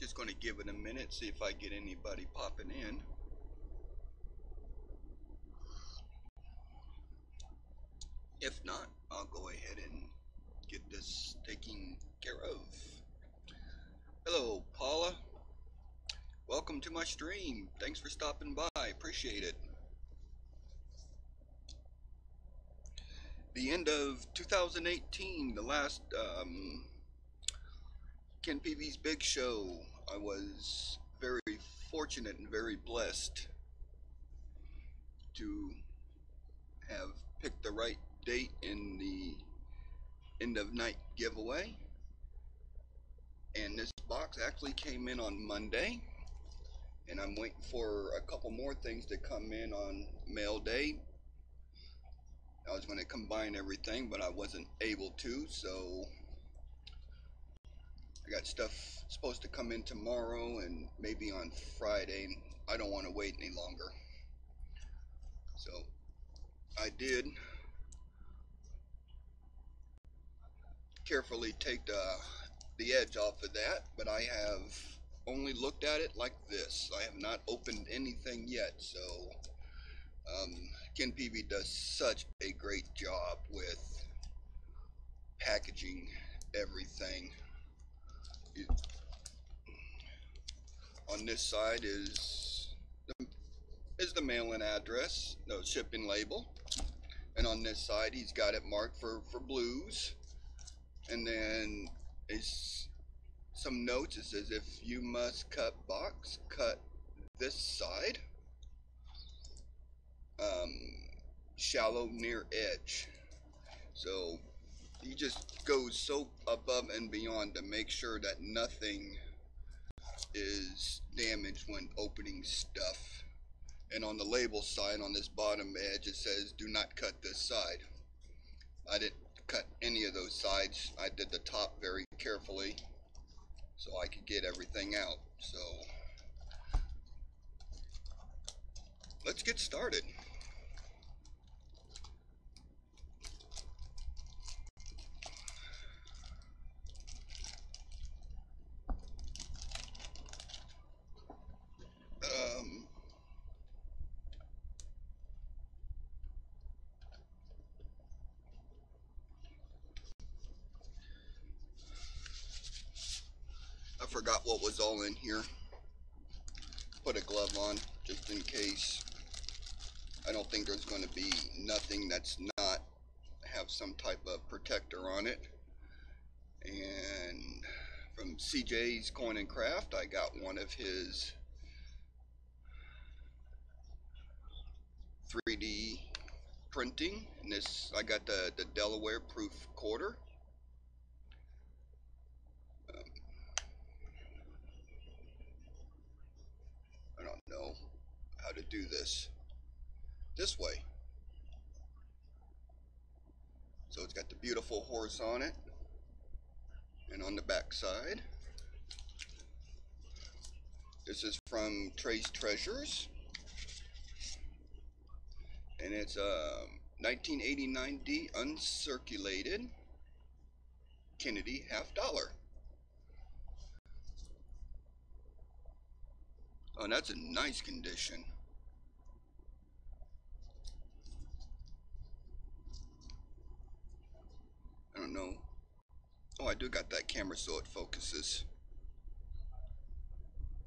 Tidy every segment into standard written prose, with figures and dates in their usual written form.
just going to give it a minute, see if I get anybody popping in. If not, I'll go ahead and get this taken care of. Hello, Paula. Welcome to my stream. Thanks for stopping by. Appreciate it. The end of 2018, the last Ken Peavey's Big Show. I was very fortunate and very blessed to have picked the right date in the end of night giveaway. And this box actually came in on Monday. And I'm waiting for a couple more things to come in on mail day. I was going to combine everything, but I wasn't able to, so I got stuff supposed to come in tomorrow and maybe on Friday. I don't want to wait any longer. So I did carefully take the edge off of that, but I have only looked at it like this. I have not opened anything yet, so Ken Peavey does such a great job with packaging everything. On this side is the mail-in address, the shipping label, and on this side he's got it marked for blues, and then it's some notes. It says, if you must cut box, cut this side, shallow near edge. So he just goes so above and beyond to make sure that nothing is damaged when opening stuff. And on the label side, on this bottom edge, it says do not cut this side. I didn't cut any of those sides. I did the top very carefully so I could get everything out. So let's get started. I forgot what was all in here. Put a glove on just in case. I don't think there's going to be nothing that's not have some type of protector on it. And from CJ's Coin and Craft, I got one of his 3D printing, and this I got the Delaware proof quarter. I don't know how to do this way. So it's got the beautiful horse on it, and on the back side, this is from Trace Treasures, and it's a 1989D uncirculated Kennedy $50. Oh, and that's in nice condition. I don't know. Oh, I do got that camera so it focuses.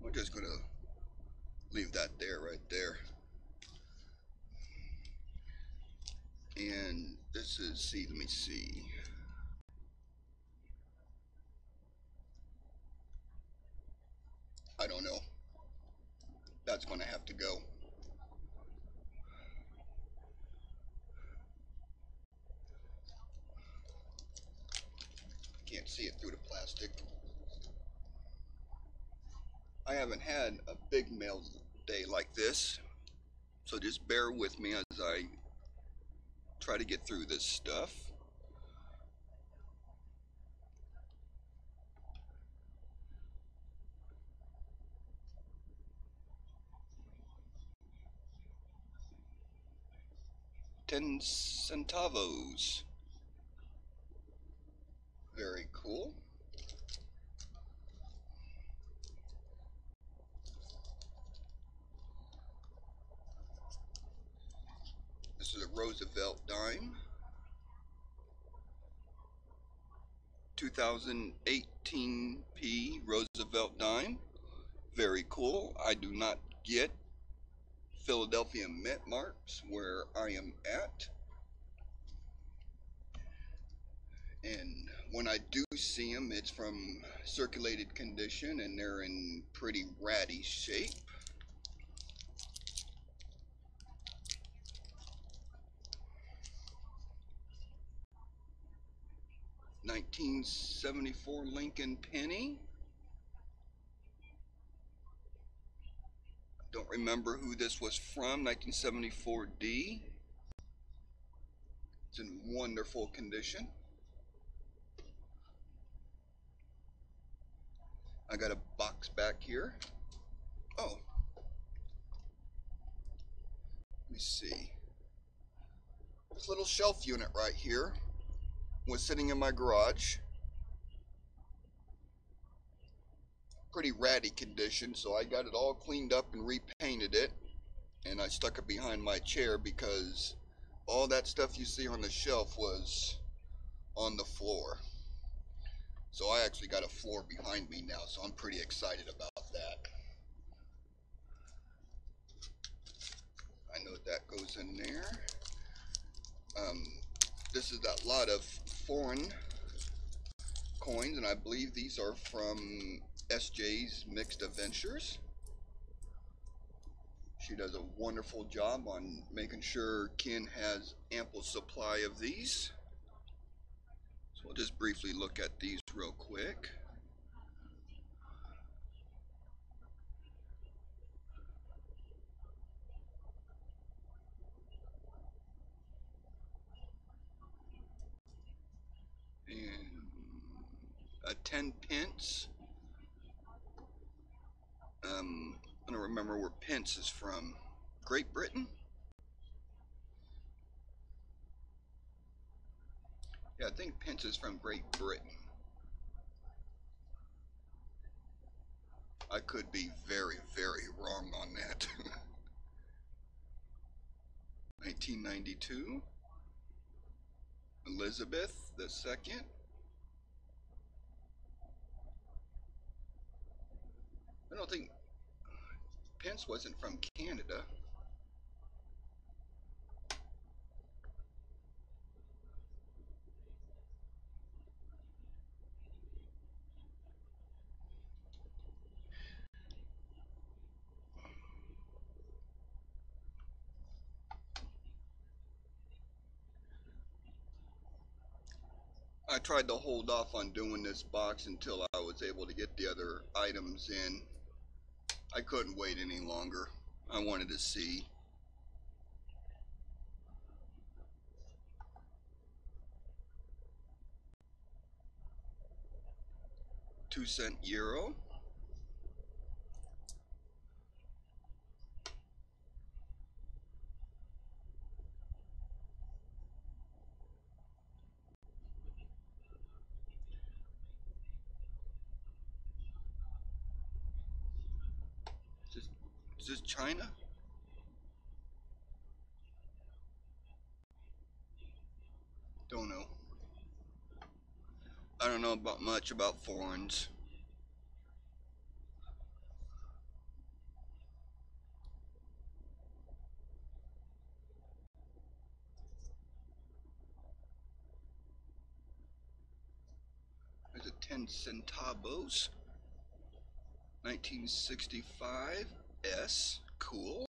We're just gonna leave that there, right there. And this is, let me see. I don't know. That's gonna have to go. Can't see it through the plastic. I haven't had a big mail day like this, so just bear with me as I try to get through this stuff. $0.10. Very cool. is a Roosevelt dime. 2018p Roosevelt dime. Very cool. I do not get Philadelphia Mint marks where I am at. And when I do see them, it's from circulated condition and they're in pretty ratty shape. $1974 Lincoln penny. Don't remember who this was from. 1974D. It's in wonderful condition. I got a box back here. Oh, let me see. This little shelf unit right here was sitting in my garage. Pretty ratty condition, so I got it all cleaned up and repainted it, and I stuck it behind my chair because all that stuff you see on the shelf was on the floor. So I actually got a floor behind me now, so I'm pretty excited about that. I know that goes in there. This is a lot of foreign coins, and I believe these are from SJ's Mixed Adventures. She does a wonderful job on making sure Ken has ample supply of these. So we'll just briefly look at these real quick. And a 10 pence. I don't remember where pence is from. Great Britain? Yeah, I think pence is from Great Britain. I could be very, very wrong on that. 1992. Elizabeth II. I don't think pence wasn't from Canada. I tried to hold off on doing this box until I was able to get the other items in. I couldn't wait any longer. I wanted to see. $2 euro. Is this China? Don't know. I don't know much about foreigns. There's a 10 centavos. 1965 S. Cool.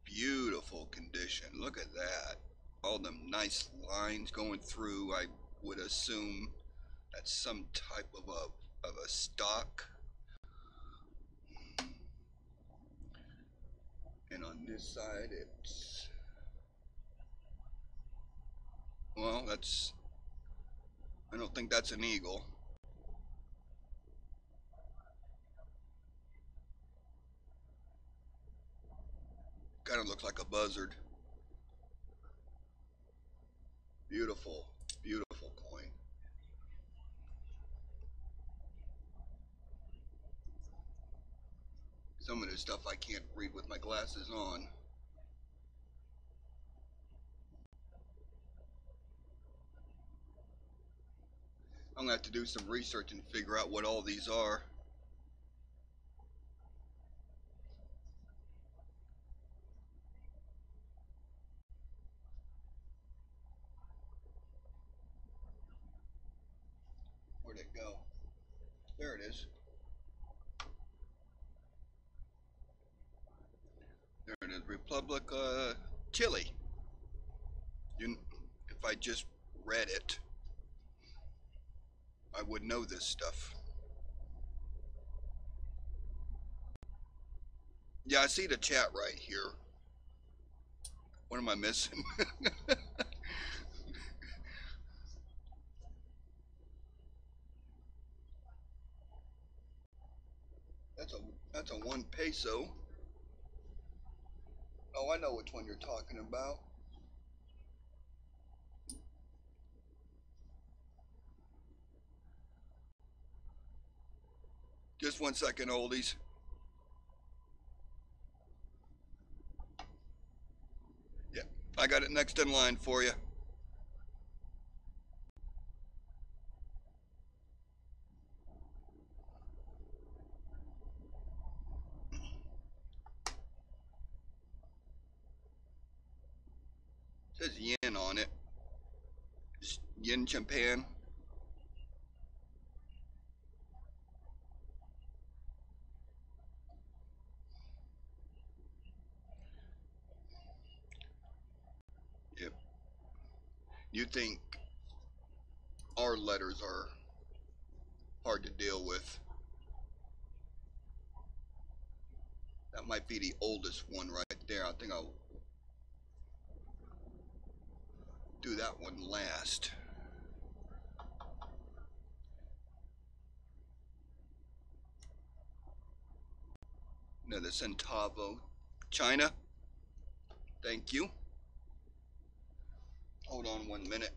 Beautiful condition. Look at that. All them nice lines going through. I would assume that's some type of a stock. And on this side it's, well, I don't think that's an eagle. Kind of looks like a buzzard. Beautiful, beautiful coin. Some of this stuff I can't read with my glasses on. I'm gonna have to do some research and figure out what all these are. Where'd it go? There it is. There it is. Republica Chile. If I just read it, I would know this stuff. Yeah, I see the chat right here. What am I missing? That's a 1 peso. Oh, I know which one you're talking about. Just 1 second, oldies. Yeah, I got it next in line for you. It says yen on it. It's yen Japan. Yep. You think our letters are hard to deal with? That might be the oldest one right there. I think I'll do that one last. Another centavo. China. Thank you. Hold on 1 minute.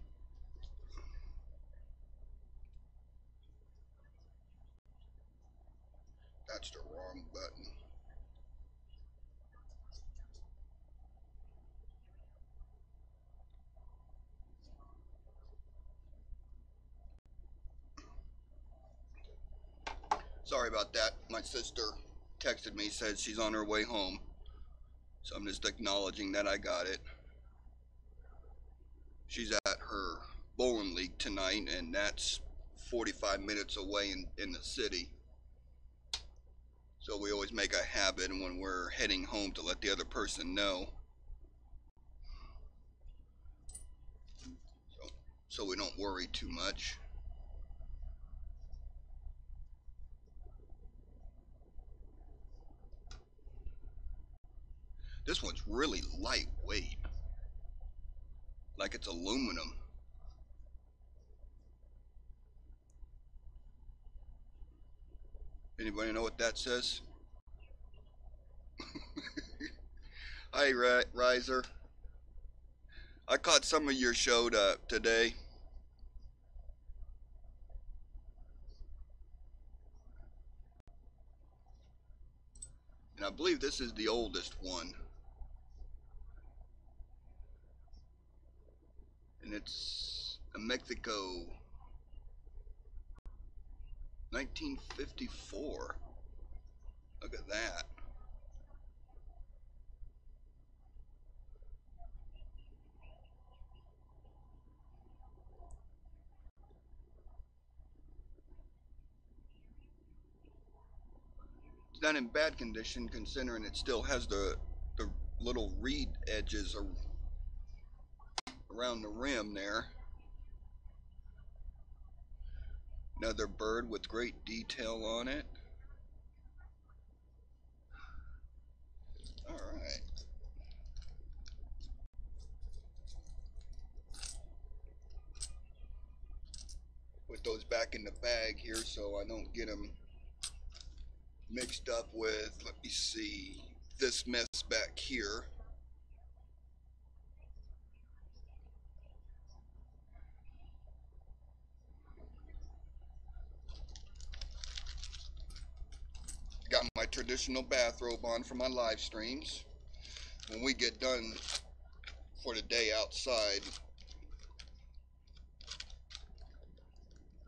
That's the wrong button. Sorry about that. My sister texted me, said she's on her way home. So I'm just acknowledging that I got it. She's at her bowling league tonight, and that's 45 minutes away in the city. So we always make a habit when we're heading home to let the other person know. So we don't worry too much. This one's really lightweight. Like it's aluminum. Anybody know what that says? Hi, Riser. I caught some of your show today. And I believe this is the oldest one. And it's a Mexico 1954. Look at that. It's not in bad condition considering it still has the little reed edges around the rim there. Another bird with great detail on it. Alright. Put those back in the bag here so I don't get them mixed up with, let me see, this mess back here. Got my traditional bathrobe on for my live streams. When we get done for the day outside,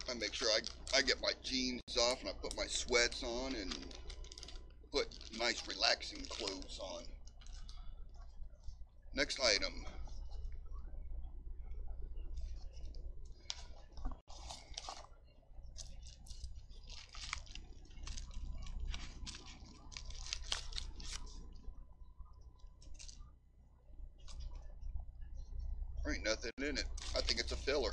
I make sure I get my jeans off and I put my sweats on and put nice relaxing clothes on. Next item. There ain't nothing in it. I think it's a filler.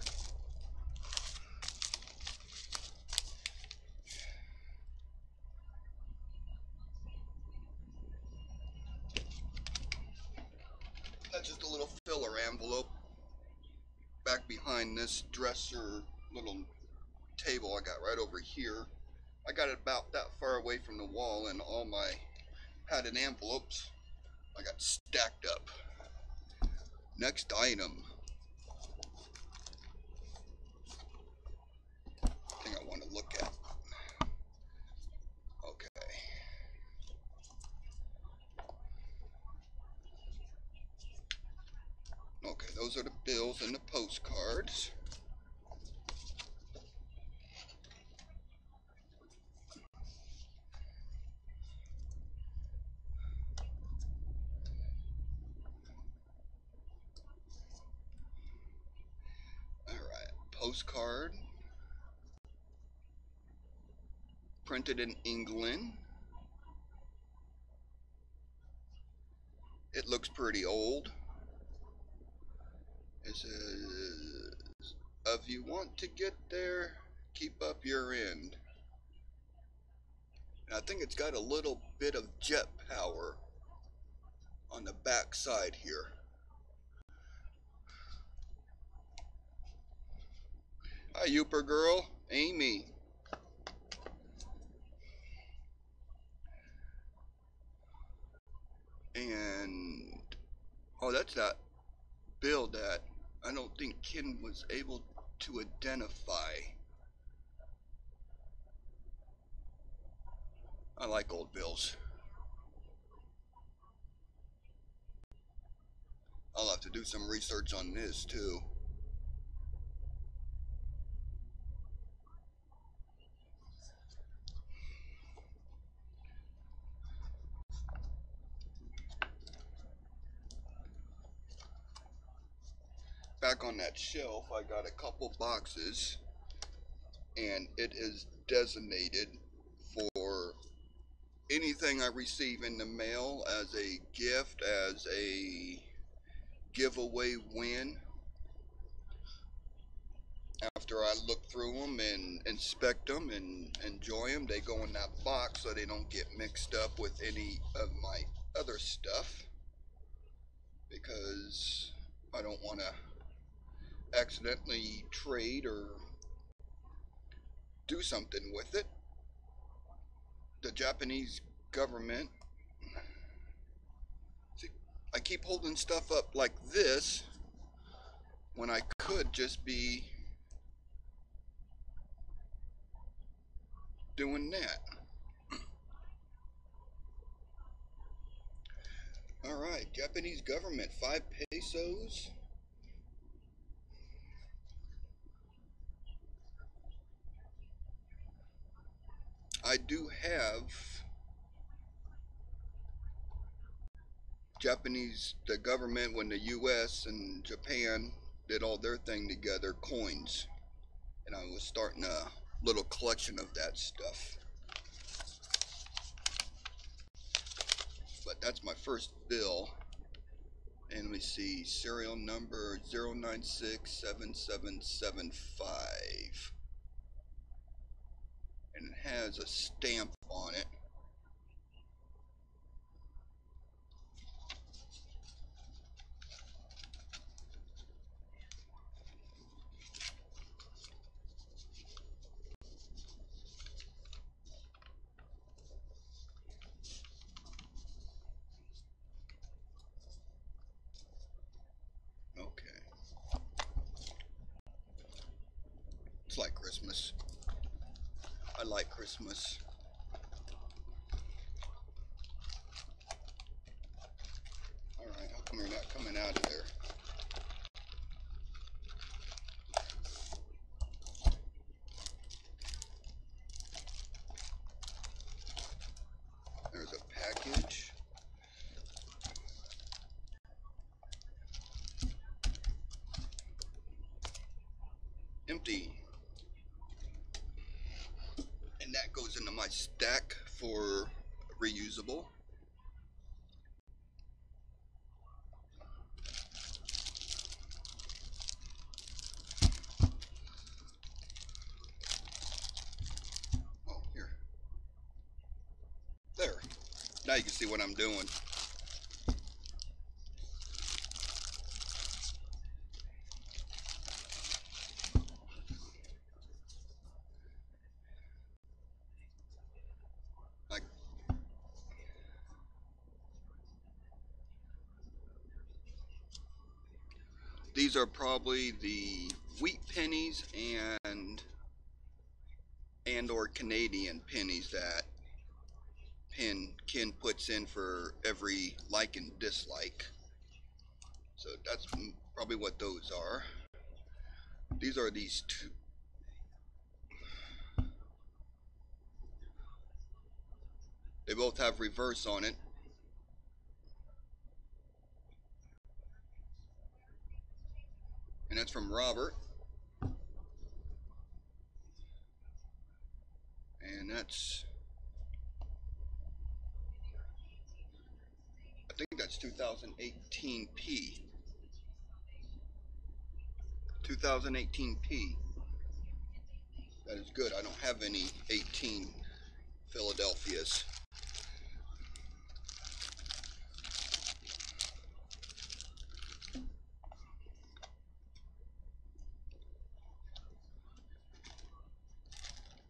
That's just a little filler envelope back behind this dresser little table I got right over here. I got it about that far away from the wall, and all my padded envelopes I got stacked up. Next item. Thing I want to look at. Okay. Okay, those are the bills and the postcards. Alright, postcard. Printed in England. It looks pretty old. It says, if you want to get there, keep up your end. And I think it's got a little bit of jet power on the back side here. Hi, Youper girl, Amy. And, oh, that's that bill that I don't think Ken was able to identify. I like old bills. I'll have to do some research on this too. Back on that shelf, I got a couple boxes, and it is designated for anything I receive in the mail as a gift, as a giveaway win. After I look through them and inspect them and enjoy them, they go in that box so they don't get mixed up with any of my other stuff, because I don't want to accidentally trade or do something with it. The Japanese government, see, I keep holding stuff up like this when I could just be doing that. Alright, Japanese government, 5 pesos. I do have Japanese, the government, when the US and Japan did all their thing together, coins. And I was starting a little collection of that stuff. But that's my first bill. And let me see, serial number 0967775. And it has a stamp on it. Okay. It's like Christmas. I like Christmas. Alright, how come you're not coming out of there? empty. And that goes into my stack for reusable. Oh, here. There. Now you can see what I'm doing. These are probably the wheat pennies and or Canadian pennies that Ken puts in for every like and dislike. So that's probably what those are. These are these two. They both have reverse on it. And that's from Robert. And that's, I think that's 2018P. 2018P. That is good. I don't have any 18 Philadelphias.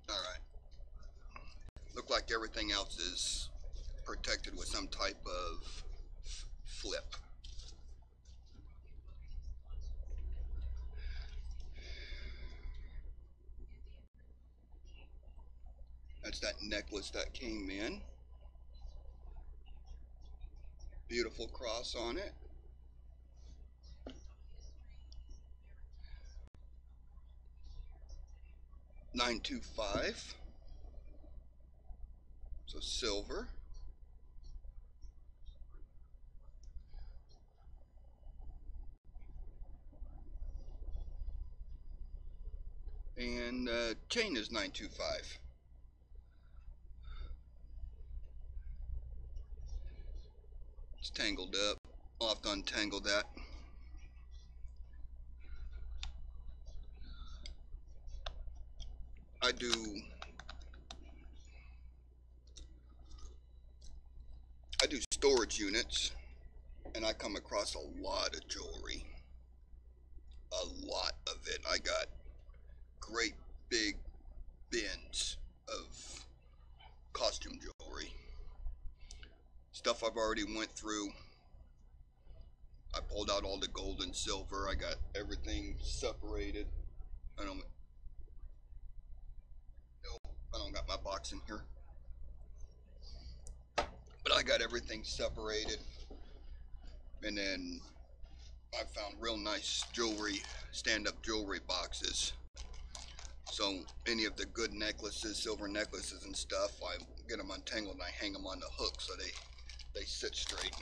Alright. Look like everything else is protected with some type of flip. That's that necklace that came in. Beautiful cross on it. $925. So silver. And chain is $925. It's tangled up. I'll have to untangle that. I do storage units, and I come across a lot of jewelry. A lot of it. I got great big bins of costume jewelry. Stuff I've already went through. I pulled out all the gold and silver. I got everything separated. I don't got my box in here. But I got everything separated. And then I found real nice jewelry, stand-up jewelry boxes. So any of the good necklaces, silver necklaces and stuff, I get them untangled and I hang them on the hook so they sit straight.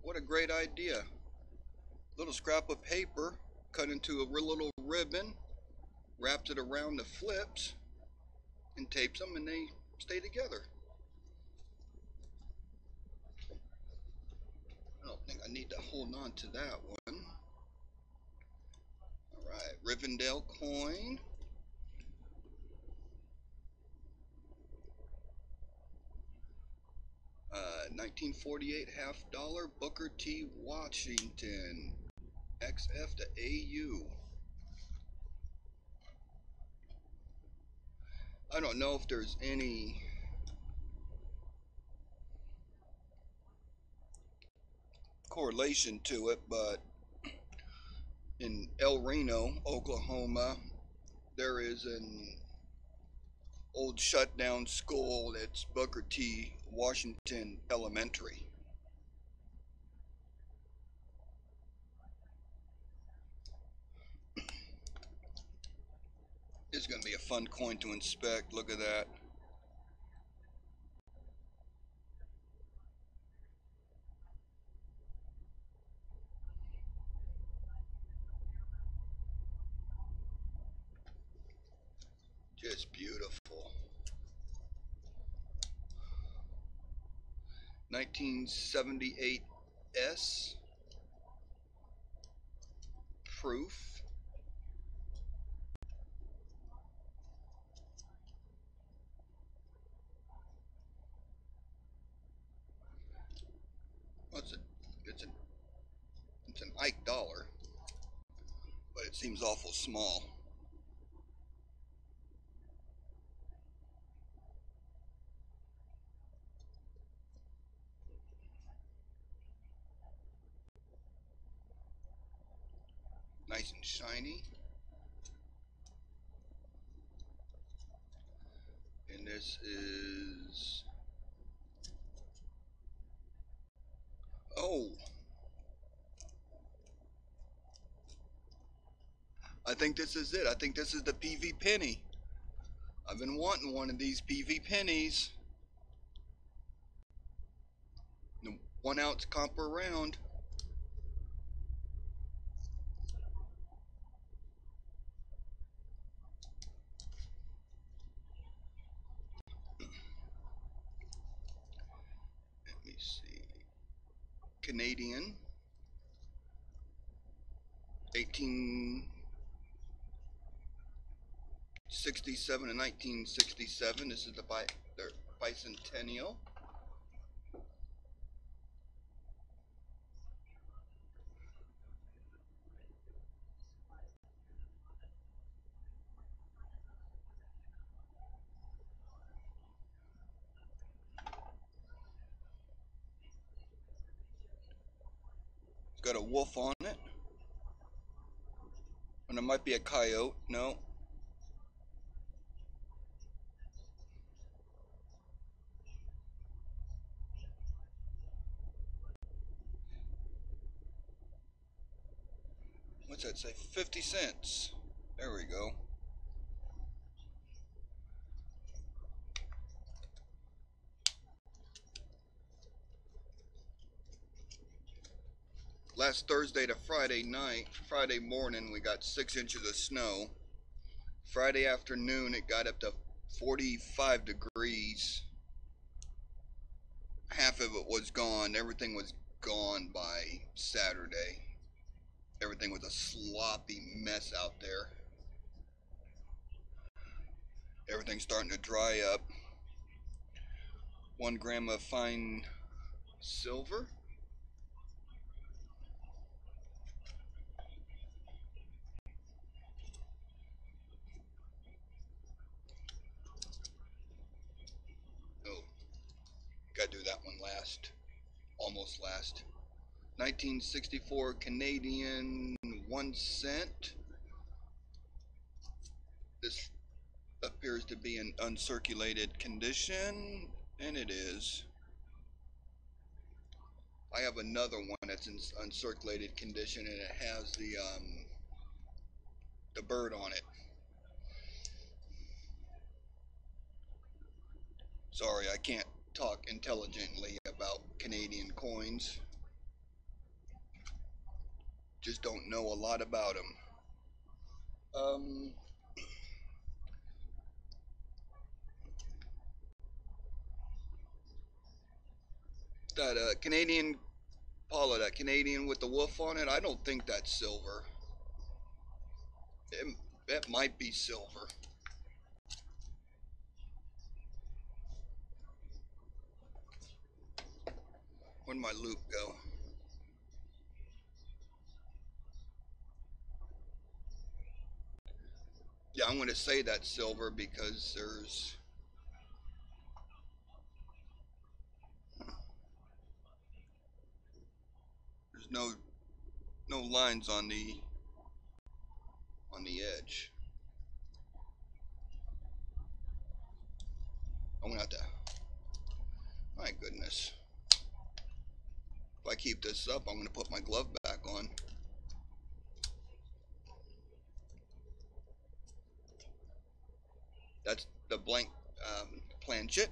What a great idea. Little scrap of paper cut into a real little ribbon, wrapped it around the flips and tapes them, and they stay together. I don't think I need to hold on to that one. Alright, Rivendell coin. $1948 $50 Booker T. Washington XF to AU. I don't know if there's any correlation to it, but in El Reno, Oklahoma, there is an old shutdown school. It's Booker T. Washington Elementary. It's going to be a fun coin to inspect. Look at that. Just beautiful. 1978 S proof. What's it? It's an Ike dollar, but it seems awful small. Nice and shiny. And this is, oh, I think this is it. I think this is the PV penny. I've been wanting one of these PV pennies. The 1 ounce copper round. Let me see. Canadian. 1867 and 1967. This is their bicentennial. It's got a wolf on it. And it might be a coyote. No. What's that say? 50 cents. There we go. Last Thursday to Friday morning, we got 6 inches of snow. Friday afternoon, it got up to 45 degrees. Half of it was gone. Everything was gone by Saturday. Everything was a sloppy mess out there. Everything's starting to dry up. 1 gram of fine silver. Oh, gotta do that one last. Almost last. 1964 Canadian 1 cent. This appears to be in uncirculated condition, and it is. I have another one that's in uncirculated condition, and it has the bird on it. Sorry, I can't talk intelligently about Canadian coins. Just don't know a lot about them. That Canadian, Paula, that Canadian with the wolf on it, I don't think that's silver. It might be silver. Where'd my loop go? Yeah, I'm going to say that's silver because there's no lines on the edge. I'm gonna have to, my goodness. If I keep this up, I'm gonna put my glove back on. That's the blank planchet.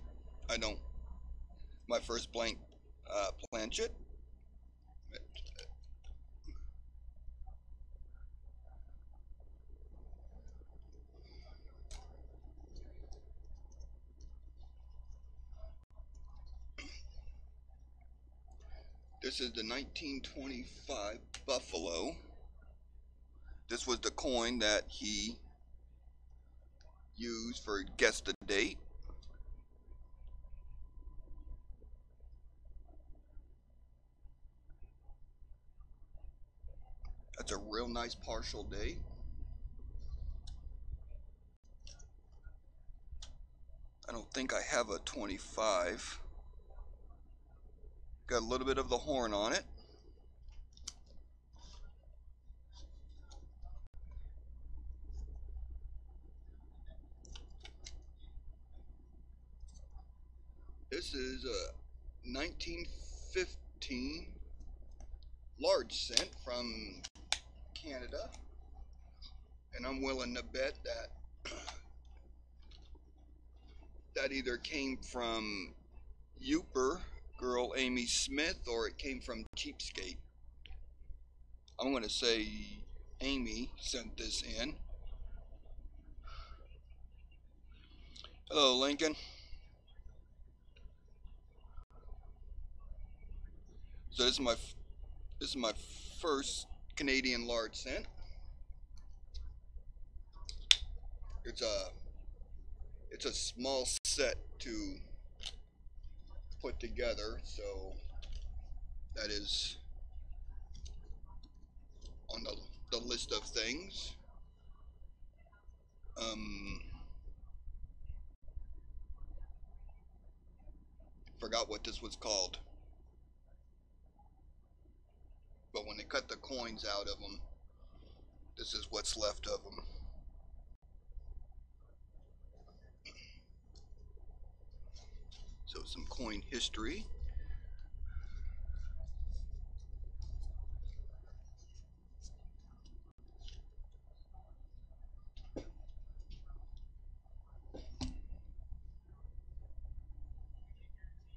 My first blank planchet. This is the 1925 Buffalo. This was the coin that he used for guess the date. That's a real nice partial date. I don't think I have a 25. Got a little bit of the horn on it. This is a 1915 large cent from Canada, and I'm willing to bet that that either came from Youper girl Amy Smith or it came from Cheapskate. I'm going to say Amy sent this in. Hello, Lincoln. So this is my first Canadian large cent. It's a small set to put together, so that is on the list of things. Forgot what this was called, but when they cut the coins out of them, this is what's left of them. So some coin history.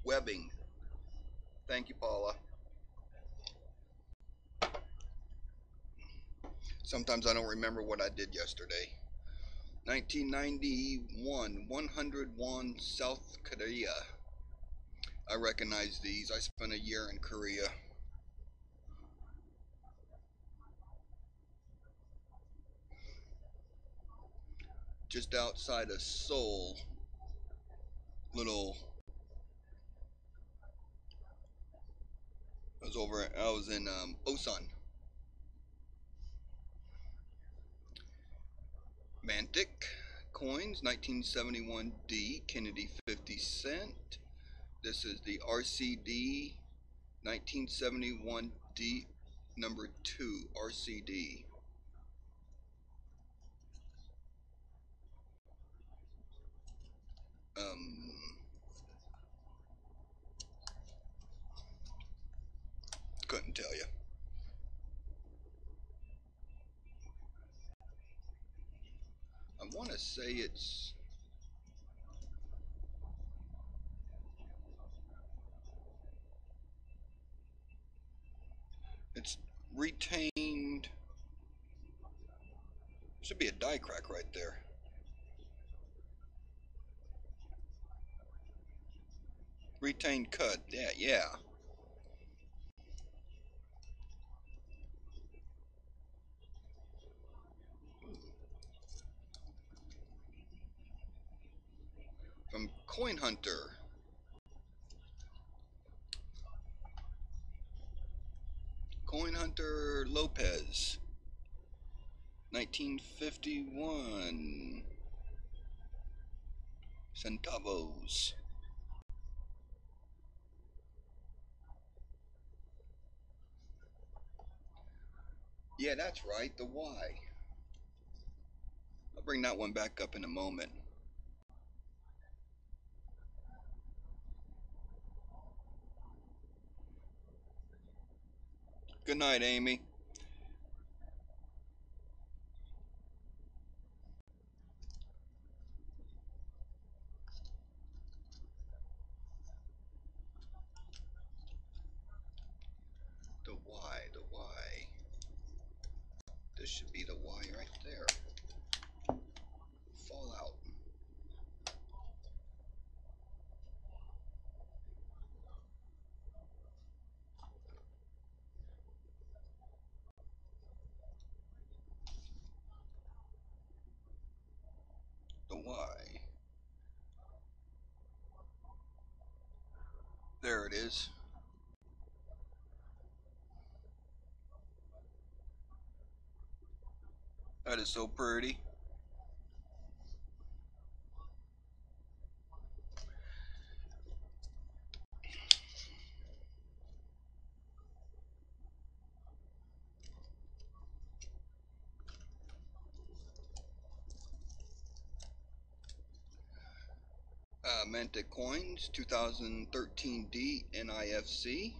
Webbing. Thank you, Paula. Sometimes I don't remember what I did yesterday. 1991, 100 won, South Korea. I recognize these. I spent a year in Korea. Just outside of Seoul. I was in Osan. Mantic coins, 1971D, Kennedy 50 cent. This is the RCD 1971D number 2 RCD. Couldn't tell you. I want to say it's retained. Should be a die crack right there. Retained cut. Yeah. From Coin Hunter. Coin Hunter Lopez. 1951 centavos. Yeah, that's right, the Y. I'll bring that one back up in a moment. Good night, Amy. The Y, the Y. This should be the Y right there. Fallout. The Y. There it is. That is so pretty. Mantic Coins 2013 D NIFC.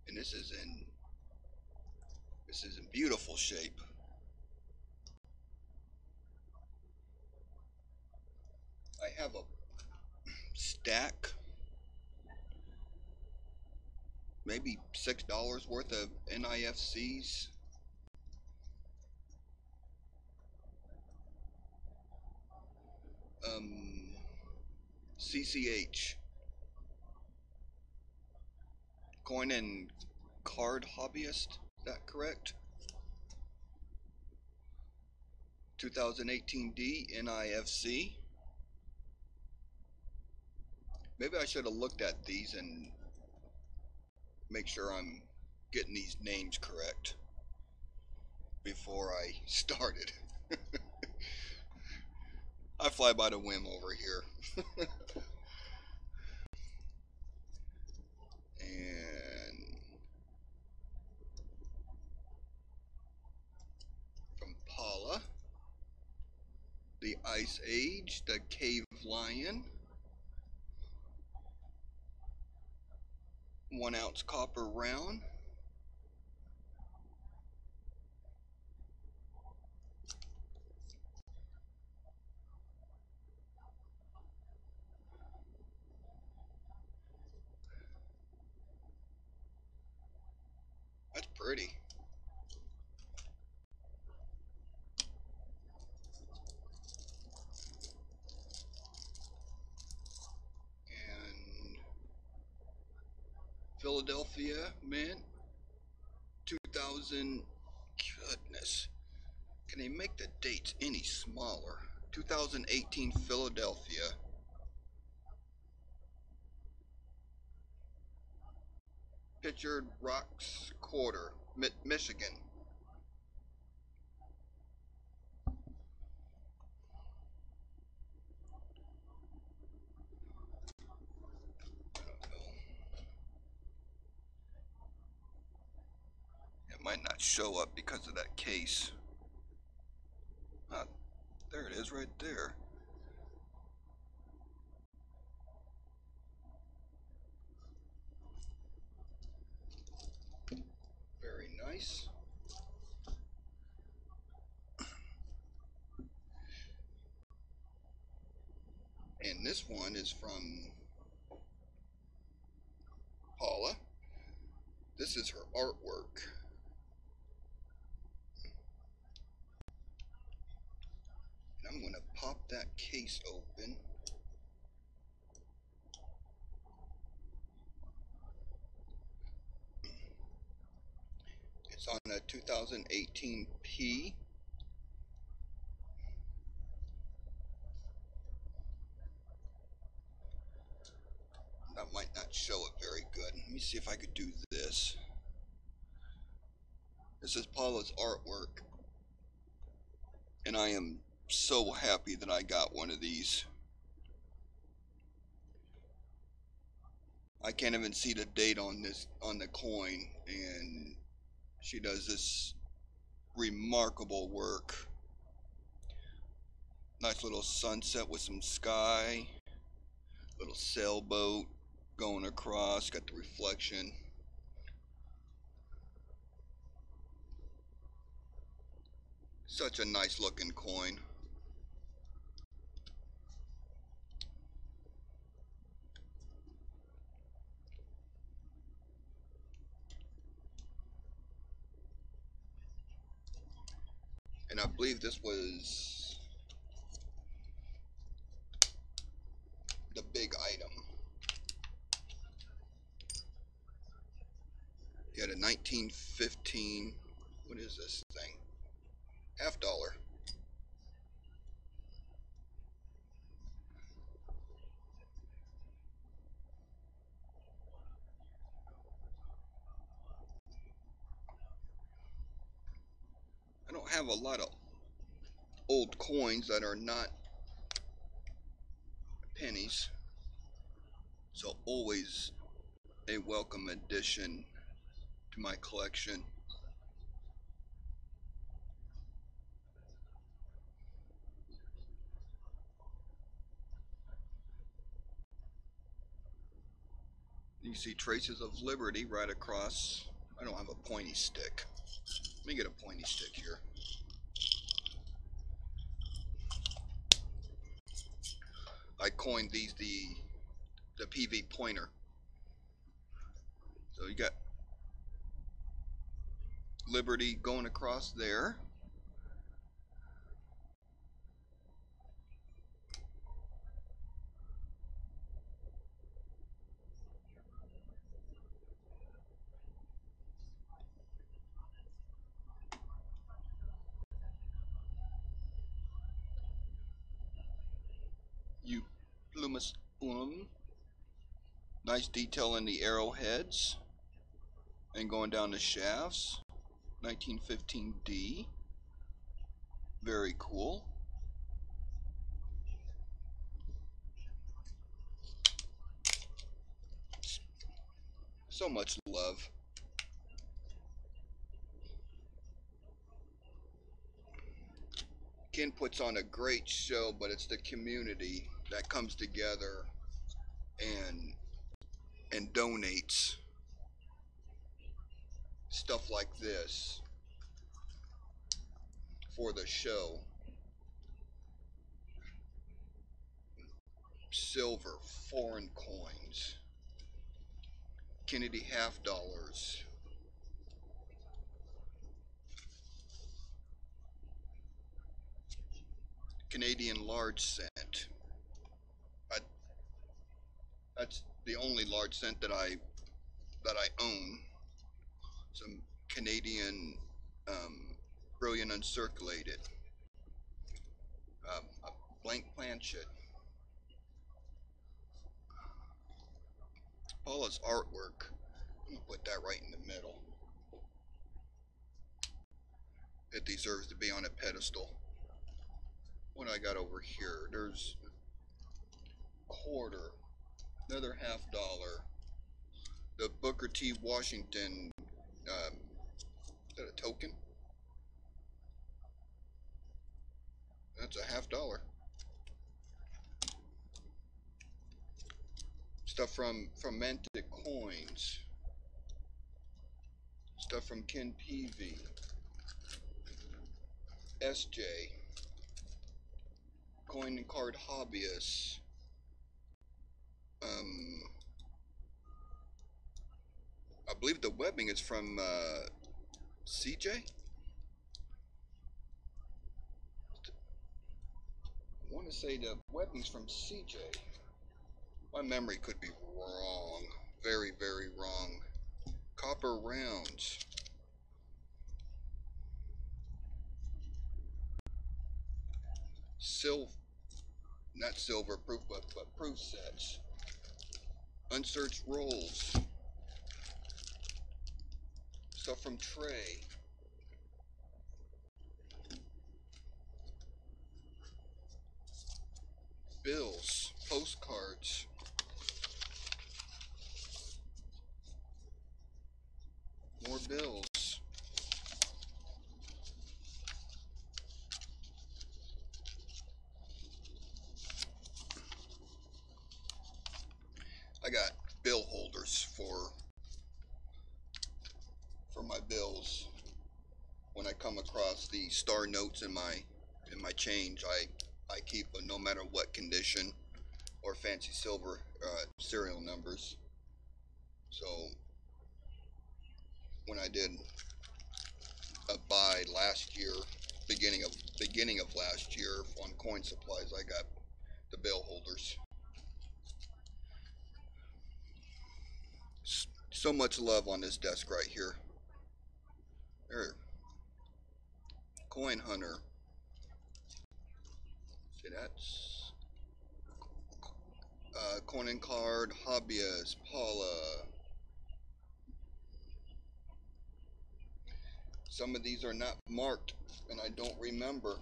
And this is in beautiful shape. I have a stack, maybe $6 worth of NIFCs. CCH, Coin and Card Hobbyist, is that correct? 2018 D NIFC. Maybe I should have looked at these and make sure I'm getting these names correct before I started. I fly by the whim over here. And from Paula, the Ice Age, the Cave Lion, 1 ounce copper round. That's pretty. And Philadelphia Mint 2000. Goodness, can they make the dates any smaller? 2018 Philadelphia. Pictured Rocks Quarter, Michigan. It might not show up because of that case. Ah, there it is right there. Very nice. And this one is from Paula. This is her artwork. And I'm going to pop that case open. It's on a 2018 P. That might not show it very good. Let me see if I could do this. This is Paula's artwork. And I am so happy that I got one of these. I can't even see the date on this, on the coin, and she does this remarkable work. Nice little sunset with some sky, little sailboat going across, got the reflection. Such a nice looking coin. And I believe this was the big item. You had a 1915, what is this thing? $50. I don't have a lot of old coins that are not pennies, so always a welcome addition to my collection. You see traces of Liberty right across. I don't have a pointy stick. Let me get a pointy stick here. I coined these the PV pointer. So you got Liberty going across there. You Plumas Plum. Nice detail in the arrowheads and going down the shafts. 1915D. Very cool. So much love. Ken puts on a great show, but it's the community that comes together and donates stuff like this for the show. Silver, foreign coins, Kennedy $50. Canadian large cent. That's the only large cent that I own. Some Canadian brilliant uncirculated. A blank planchet. Paula's artwork. I'm gonna put that right in the middle. It deserves to be on a pedestal. What I got over here? There's quarter, another $50. The Booker T. Washington. Is that a token? That's a $50. Stuff from Mantic Coins. Stuff from Ken Peavy. SJ. Coin and Card Hobbyists. I believe the webbing is from CJ. I want to say the webbing's from CJ. My memory could be wrong. Very, very wrong. Copper rounds. Not silver proof, but proof sets. Unsearched rolls. Stuff from Trey. Bills. Postcards. More bills. I got bill holders for my bills. when I come across the star notes in my change, I keep no matter what condition or fancy silver serial numbers. So when I did a buy last year, beginning of last year on coin supplies, I got the bell holders. So much love on this desk right here. There, Coin Hunter. See, that's Coin and Card, Hobbyist, Paula. Some of these are not marked and I don't remember.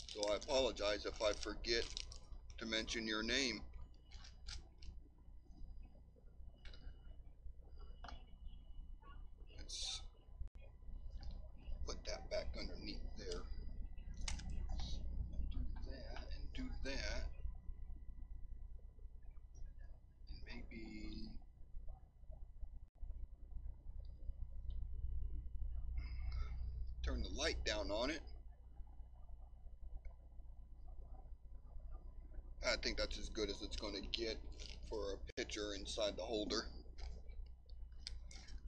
So I apologize if I forget to mention your name. Let's put that back underneath there. Do that and do that. And maybe turn the light down on it. I think that's as good as it's going to get for a picture inside the holder.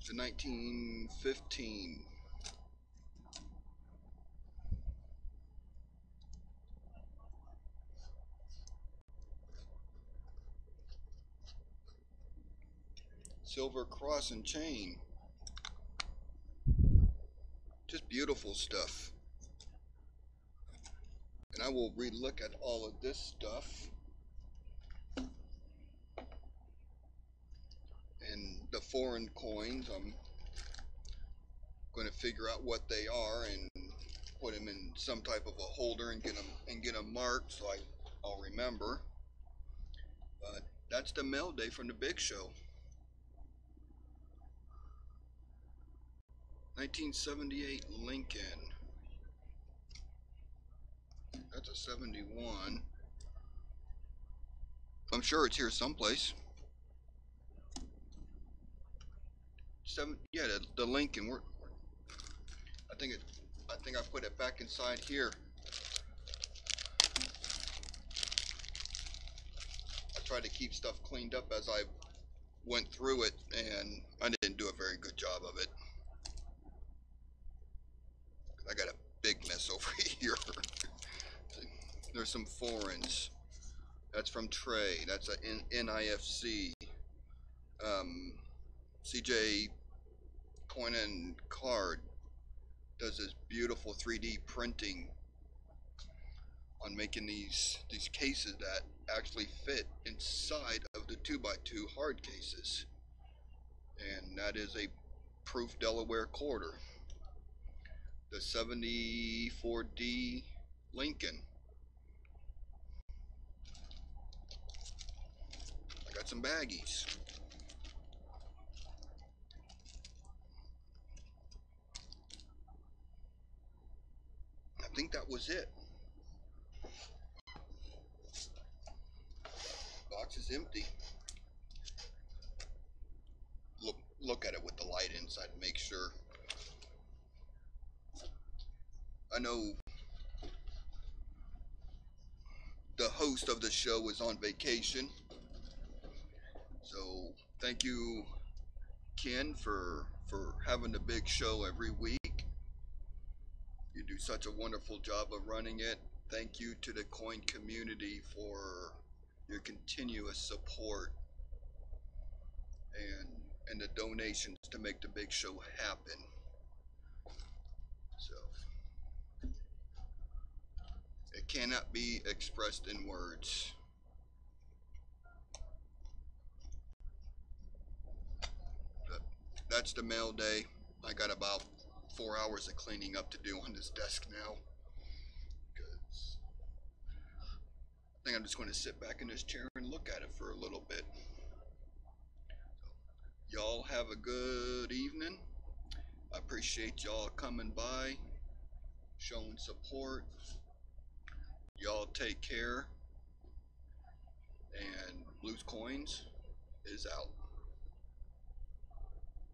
It's a 1915. Silver cross and chain. Just beautiful stuff. And I will re-look at all of this stuff. And the foreign coins, I'm going to figure out what they are and put them in some type of a holder and get them marked so I'll remember. But that's the mail day from the big show. 1978 Lincoln. That's a 71. I'm sure it's here someplace. Yeah, the Lincoln. I think I put it back inside here. I tried to keep stuff cleaned up as I went through it, and I didn't do a very good job of it. I got a big mess over here. There's some foreigns. That's from Trey. That's a NIFC. CJ Coin and Card does this beautiful 3D printing on making these cases that actually fit inside of the 2x2 hard cases. And that is a proof Delaware quarter. The 74D Lincoln. I got some baggies. I think that was it. Box is empty. Look at it with the light inside to make sure. I know the host of the show is on vacation, so thank you, Ken, for having the big show every week. You do such a wonderful job of running it. Thank you to the coin community for your continuous support and the donations to make the big show happen. So it cannot be expressed in words. But that's the mail day. I got about 4 hours of cleaning up to do on this desk now. Because I think I'm just going to sit back in this chair and look at it for a little bit. Y'all have a good evening. I appreciate y'all coming by, showing support. Y'all take care. And Blues Coins is out.